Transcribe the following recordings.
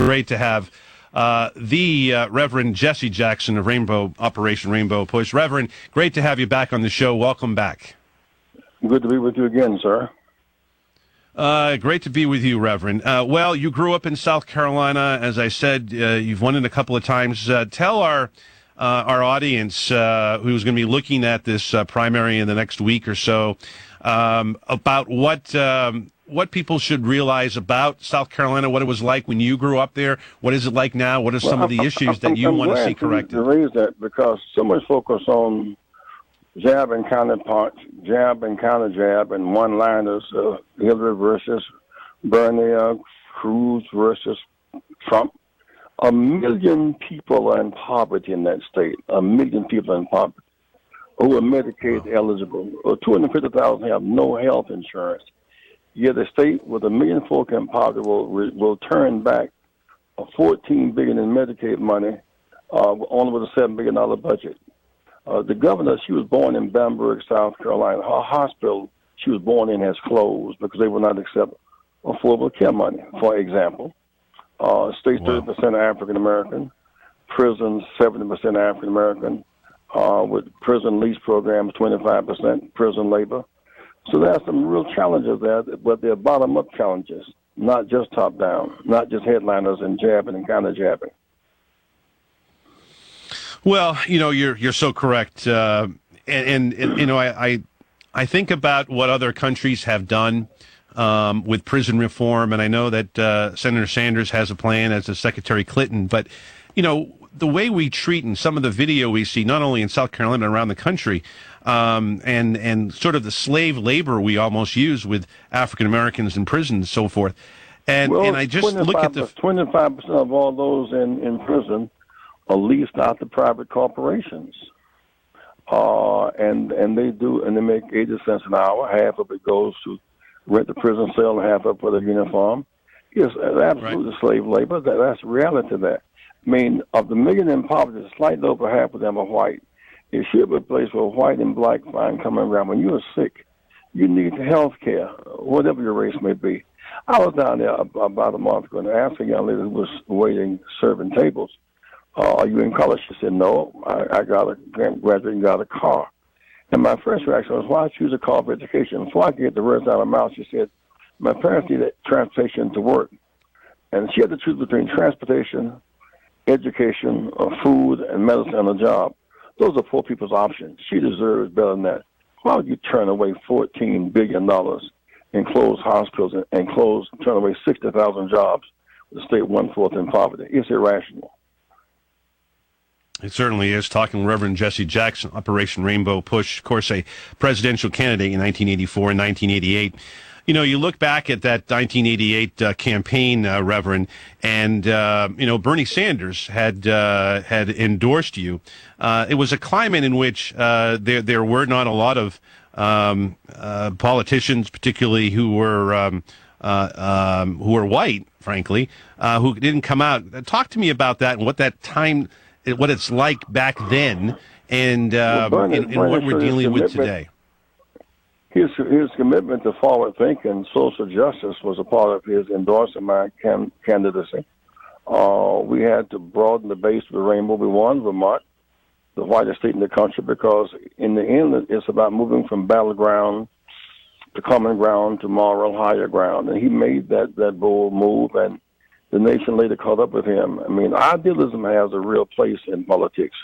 great to have the Reverend Jesse Jackson of Operation Rainbow Push. Reverend, great to have you back on the show. Welcome back. Good to be with you again, sir. Great to be with you, Reverend. Well, you grew up in South Carolina. As I said, you've won it a couple of times. Tell our audience who's going to be looking at this primary in the next week or so about what people should realize about South Carolina, what it was like when you grew up there. What is it like now? What are some of the issues that you want to see corrected? I'm glad to raise that because so much focus on jab and counter punch, jab and counter jab, and one-liners, Hillary versus Bernie, Cruz versus Trump. 1 million people are in poverty in that state. 1 million people in poverty who are Medicaid eligible. 250,000 have no health insurance. Yet the state with 1 million folk in poverty will turn back $14 billion in Medicaid money, only with a $7 billion budget. The governor, she was born in Bamberg, South Carolina. Her hospital she was born in has closed because they will not accept affordable care money, for example. State 30% African American, prisons 70% African American, with prison lease programs 25% prison labor. So there are some real challenges there, but they're bottom-up challenges, not just top-down, not just headliners and jabbing and counter-jabbing. Well, you're so correct, and I think about what other countries have done with prison reform, and I know that Senator Sanders has a plan, as does Secretary Clinton. But the way we treat and some of the video we see, not only in South Carolina but around the country, and sort of the slave labor we almost use with African Americans in prison and so forth, and I just look at the 25% of all those in prison are leased out to private corporations, and they make 80 cents an hour. Half of it goes to rent the prison cell, and half of it for the uniform. Yes, absolutely right. Slave labor. That's reality. That I mean, of the million in poverty, slightly over half of them are white. It should be a place where white and black find common ground. When you are sick, you need health care, whatever your race may be. I was down there about a month ago and I asked a young lady who was waiting, serving tables, are you in college? She said, no, I graduated and got a car. And my first reaction was, why choose a car for education? Before I could get the words out of her mouth, she said, my parents needed transportation to work. And she had to choose between transportation, education, food, and medicine and a job. Those are poor people's options. She deserves better than that. Why would you turn away $14 billion and close hospitals and turn away 60,000 jobs with the state 1/4 in poverty? It's irrational. It certainly is. Talking with Reverend Jesse Jackson, Operation Rainbow Push, of course, a presidential candidate in 1984 and 1988. You look back at that 1988 campaign, Reverend, and Bernie Sanders had endorsed you. It was a climate in which there were not a lot of politicians, particularly who were white, frankly, who didn't come out. Talk to me about that and what that time, what it's like back then, and Bernie what we're dealing with today. His commitment to forward thinking, social justice was a part of his endorsing my candidacy. We had to broaden the base of the rainbow. We won Vermont, the whitest state in the country, because in the end, it's about moving from battleground to common ground to moral higher ground. And he made that bold move, and the nation later caught up with him. I mean, idealism has a real place in politics.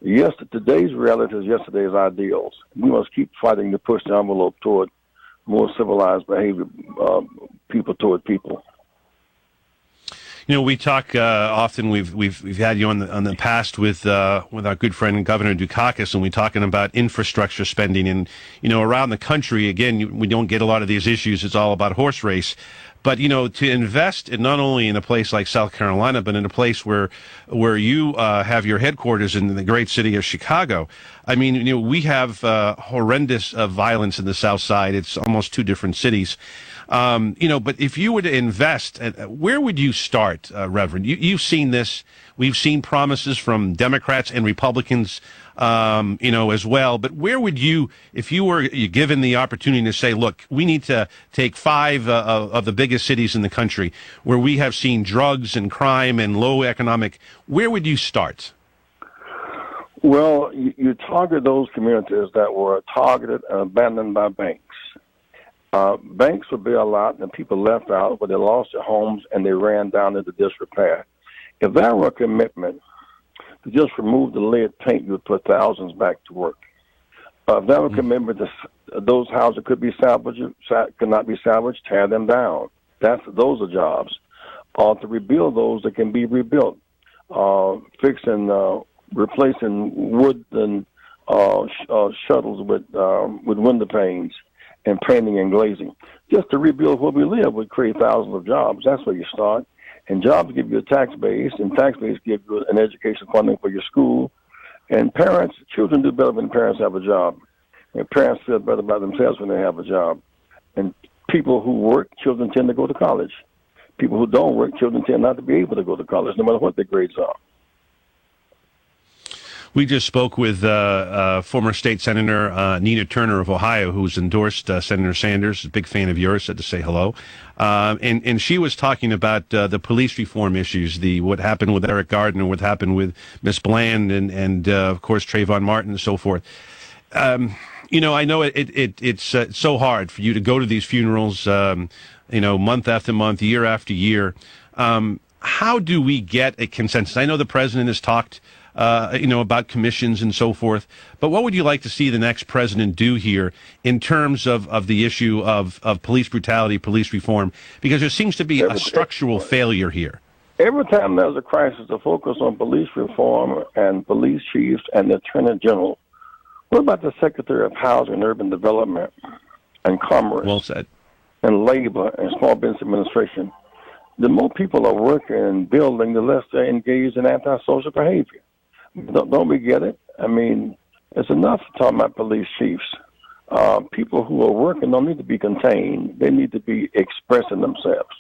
Yes, today's reality is yesterday's ideals. We must keep fighting to push the envelope toward more civilized behavior, people toward people. We talk often. We've had you on the past with our good friend Governor Dukakis, and we're talking about infrastructure spending. And around the country, again, we don't get a lot of these issues. It's all about horse race. But to invest in not only in a place like South Carolina, but in a place where you have your headquarters in the great city of Chicago. I mean, we have horrendous violence in the South Side. It's almost two different cities. But if you were to invest, where would you start, Reverend? You've seen this. We've seen promises from Democrats and Republicans, as well. But where would you, if you were given the opportunity to say, look, we need to take five of the biggest cities in the country where we have seen drugs and crime and low economic, where would you start? Well, you target those communities that were targeted and abandoned by banks. Banks were bailed out and people left out, but they lost their homes and they ran down into disrepair. If that were a commitment to just remove the lead paint, you would put thousands back to work. If that were a commitment to those houses could not be salvaged, tear them down. Those are jobs. To rebuild those that can be rebuilt, replacing wood and shuttles with window panes and painting and glazing. Just to rebuild where we live would create thousands of jobs. That's where you start. And jobs give you a tax base, and tax base give you an education funding for your school. And children do better when parents have a job. And parents feel better about themselves when they have a job. And people who work, children tend to go to college. People who don't work, children tend not to be able to go to college, no matter what their grades are. We just spoke with former state senator Nina Turner of Ohio, who's endorsed Senator Sanders, a big fan of yours, said to say hello. And she was talking about the police reform issues, what happened with Eric Gardner, what happened with Miss Bland, and of course, Trayvon Martin and so forth. I know it's so hard for you to go to these funerals, month after month, year after year. How do we get a consensus? I know the president has talked about commissions and so forth. But what would you like to see the next president do here in terms of the issue of police brutality, police reform? Because there seems to be a structural failure here. Every time there's a crisis, the focus on police reform and police chiefs and the attorney general. What about the Secretary of Housing and Urban Development and Commerce? Well said. And Labor and Small Business Administration? The more people are working and building, the less they're engaged in antisocial behavior. Don't we get it? I mean, it's enough to talk about police chiefs. People who are working don't need to be contained. They need to be expressing themselves.